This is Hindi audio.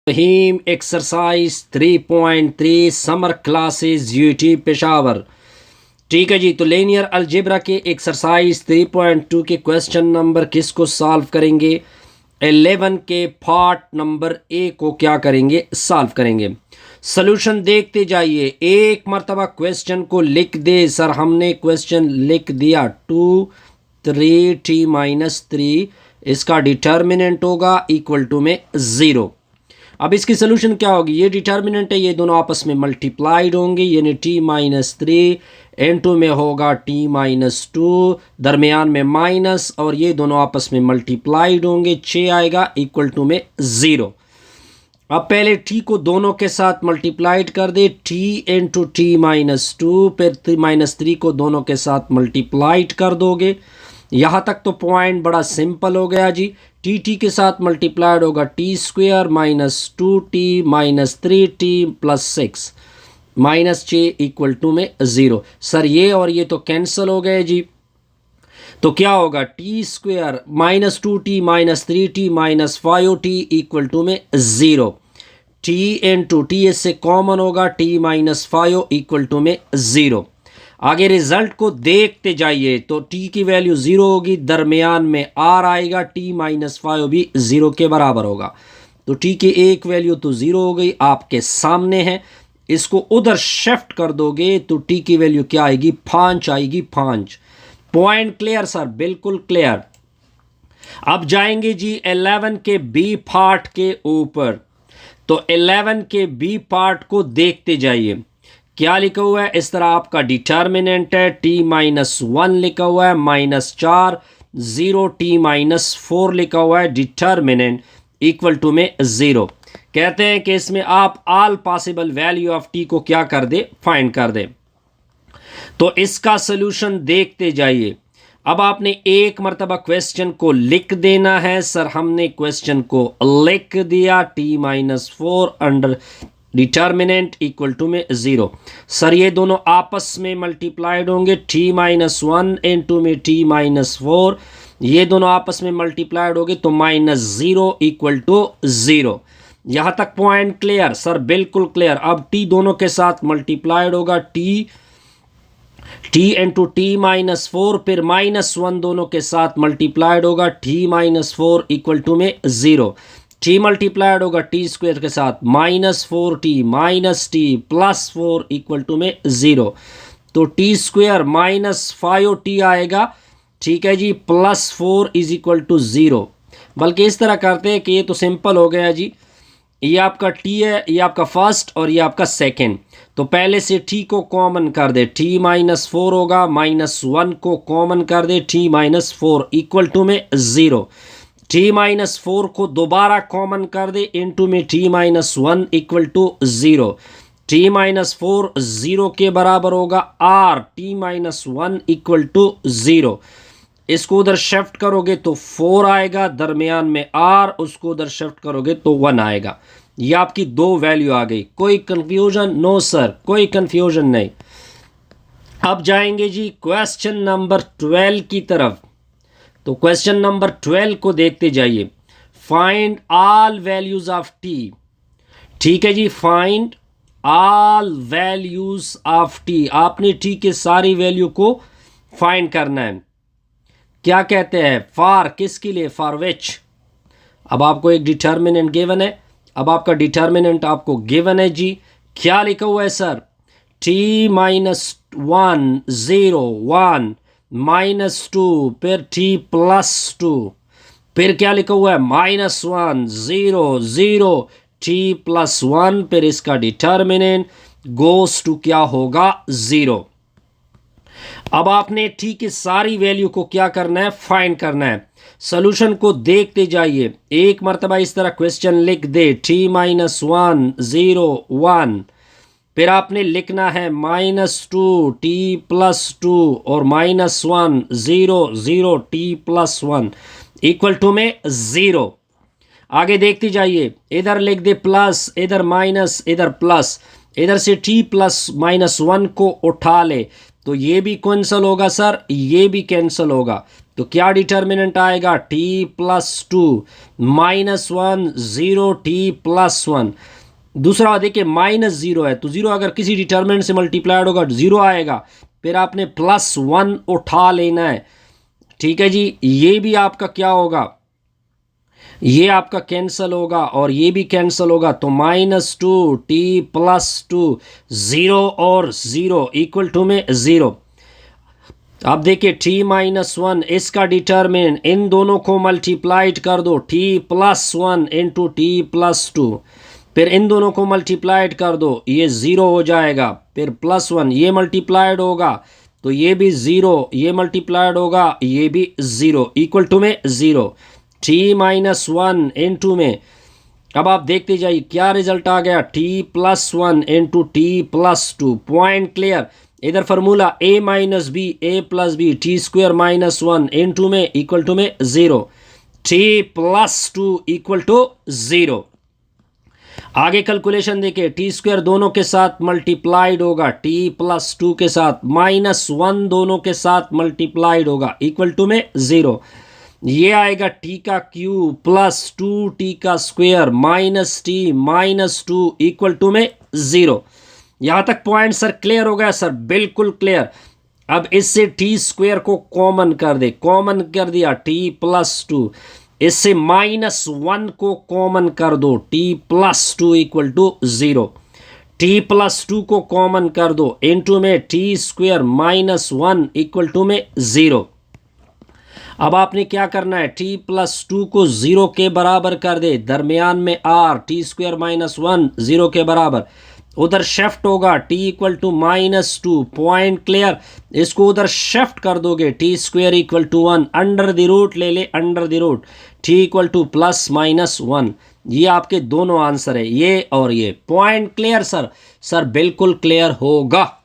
रहीम exercise 3.3 summer classes UT Peshawar. ठीक है जी, तो लीनियर अलजेब्रा के एक्सरसाइज 3.2 के क्वेश्चन नंबर किसको सॉल्व करेंगे? 11 के पार्ट नंबर ए को क्या करेंगे? सॉल्व करेंगे। सॉल्यूशन देखते जाइए, एक मरतबा क्वेश्चन को लिख दे। सर हमने क्वेश्चन लिख दिया 2 3 t-3, इसका डिटर्मिनेंट होगा इक्वल टू में 0। अब इसकी सोल्यूशन क्या होगी? ये डिटर्मिनेंट है, ये दोनों आपस में मल्टीप्लाइड होंगे, यानी t-3 n2 में होगा t-2, दरमियान में माइनस, और ये दोनों आपस में मल्टीप्लाइड होंगे, 6 आएगा इक्वल टू में 0। अब पहले t को दोनों के साथ मल्टीप्लाइड कर दे, t इंटू t-2, फिर -3 को दोनों के साथ मल्टीप्लाइड कर दोगे। यहाँ तक तो पॉइंट बड़ा सिंपल हो गया जी। टी के साथ मल्टीप्लाइड होगा t² -2t -3t +6 -6 equal to में 0। सर ये और ये तो कैंसिल हो गए जी, तो क्या होगा? t² -2t -3t -5t equal to में 0। t इंटू टी इससे कॉमन होगा, t -5 इक्वल टू में 0। आगे रिजल्ट को देखते जाइए, तो t की वैल्यू 0 होगी, दरमियान में r आएगा, t -5 भी 0 के बराबर होगा। तो t की एक वैल्यू तो 0 हो गई, आपके सामने है। इसको उधर शिफ्ट कर दोगे तो t की वैल्यू क्या आएगी? 5 आएगी, 5। Point clear sir? बिल्कुल क्लियर। अब जाएंगे जी 11 के बी पार्ट के ऊपर। तो 11 के बी पार्ट को देखते जाइए, क्या लिखा हुआ है? इस तरह आपका डिटर्मिनेंट है, t-1 लिखा हुआ है, -4 0 t-4 लिखा हुआ है, डिटर्मिनेंट इक्वल टू में 0। कहते हैं कि इसमें आप all possible value of t को क्या कर दे? फाइंड कर दे। तो इसका सोल्यूशन देखते जाइए। अब आपने एक मरतबा क्वेश्चन को लिख देना है। सर हमने क्वेश्चन को लिख दिया, t-4 under determinant equal to में 0। सर ये दोनों आपस में मल्टीप्लाइड होंगे, t-1 इंटू में t-4, ये दोनों आपस में मल्टीप्लाइड होंगे, तो -0 इक्वल टू 0। यहाँ तक पॉइंट क्लियर? सर बिल्कुल क्लियर। अब t दोनों के साथ मल्टीप्लाइड होगा, t इंटू t-4, फिर -1 दोनों के साथ मल्टीप्लाइड होगा, t-4 इक्वल टू में 0। t मल्टीप्लाइड होगा t² के साथ, -4t -t +4 इक्वल टू में 0। तो t² -5t आएगा, ठीक है जी, +4 इज इक्वल टू 0। बल्कि इस तरह करते हैं कि ये तो सिंपल हो गया जी, ये आपका t है, ये आपका फर्स्ट और ये आपका सेकंड। तो पहले से t को कॉमन कर दे, t-4 होगा, -1 को कॉमन कर दे, t-4 इक्वल टू में 0। t-4 को दोबारा कॉमन कर दे, इनटू में t-1 इक्वल टू 0। t-4 0 के बराबर होगा, r t-1 इक्वल टू 0। इसको उधर शिफ्ट करोगे तो 4 आएगा, दरमियान में r, उसको उधर शिफ्ट करोगे तो 1 आएगा। ये आपकी दो वैल्यू आ गई। कोई कंफ्यूजन? नो सर, कोई कंफ्यूजन नहीं। अब जाएंगे जी क्वेश्चन नंबर 12 की तरफ। तो क्वेश्चन नंबर 12 को देखते जाइए। Find all values of t। ठीक है जी, find all values of t। आपने t के सारी वैल्यू को फाइंड करना है। क्या कहते हैं? फॉर किसके लिए? For which. अब आपको एक डिटर्मिनेंट गिवन है, अब आपका डिटर्मिनेंट आपको गिवन है जी। क्या लिखा हुआ है सर? t-1 0 1 -2, फिर t+2, फिर क्या लिखा हुआ है? -1 0 0 t+1, फिर इसका डिटर्मिनेंट गोस टू क्या होगा? 0। अब आपने t की सारी वैल्यू को क्या करना है? फाइंड करना है। सॉल्यूशन को देखते जाइए। एक मरतबा इस तरह क्वेश्चन लिख दे, t-1 0 1, फिर आपने लिखना है -2 t+2 और -1 0 0 t+1 इक्वल टू में 0। आगे देखते जाइए, इधर लिख दे प्लस, इधर माइनस, इधर प्लस, इधर से t +-1 को उठा ले, तो ये भी कैंसिल होगा सर, ये भी कैंसिल होगा। तो क्या डिटर्मिनेंट आएगा, T plus two -1 0 T plus 1। दूसरा देखिए -0 है, तो 0 अगर किसी डिटर्मिनेंट से मल्टीप्लाइड होगा 0 आएगा, फिर आपने +1 उठा लेना है। ठीक है जी, ये भी आपका क्या होगा, ये आपका कैंसिल होगा और ये भी कैंसिल होगा। तो -2 टी प्लस 2 0 और 0 इक्वल टू में 0। अब देखिए t-1 इसका डिटर्मिनेंट, इन दोनों को मल्टीप्लाइड कर दो, t+1 इंटू t+2, फिर इन दोनों को मल्टीप्लाइड कर दो, ये 0 हो जाएगा, फिर +1 ये मल्टीप्लाइड होगा तो ये भी 0, ये मल्टीप्लाइड होगा ये भी 0 इक्वल टू में 0। t-1 इंटू में, अब आप देखते जाइए क्या रिजल्ट आ गया, t+1 into t+2। Point clear. इधर फार्मूला a-b t² -1 इंटू में इक्वल टू में 0, t+2 इक्वल टू 0। आगे कैलकुलेशन देखिए, t² दोनों के साथ मल्टीप्लाइड होगा, t+2 के साथ, -1 दोनों के साथ मल्टीप्लाइड होगा इक्वल टू में 0। ये आएगा t का क्यूब प्लस 2t का स्क्वायर -t-2 इक्वल टू में 0। यहाँ तक पॉइंट सर क्लियर हो गया सर, बिल्कुल क्लियर। अब इससे t² को कॉमन कर दे, कॉमन कर दिया t+2, इससे -1 को कॉमन कर दो, t+2 इक्वल टू 0। t+2 को कॉमन कर दो, इनटू में t² -1 इक्वल टू में 0। अब आपने क्या करना है, t+2 को 0 के बराबर कर दे, दरमियान में r, t² -1 0 के बराबर, उधर शिफ्ट होगा t equal to -2। Point clear. इसको उधर शिफ्ट कर दोगे, t² equal to 1, under the root ले ले, under the root, t equal to +-1। ये आपके दोनों आंसर है, ये और ये। पॉइंट क्लियर सर, सर बिल्कुल क्लियर होगा।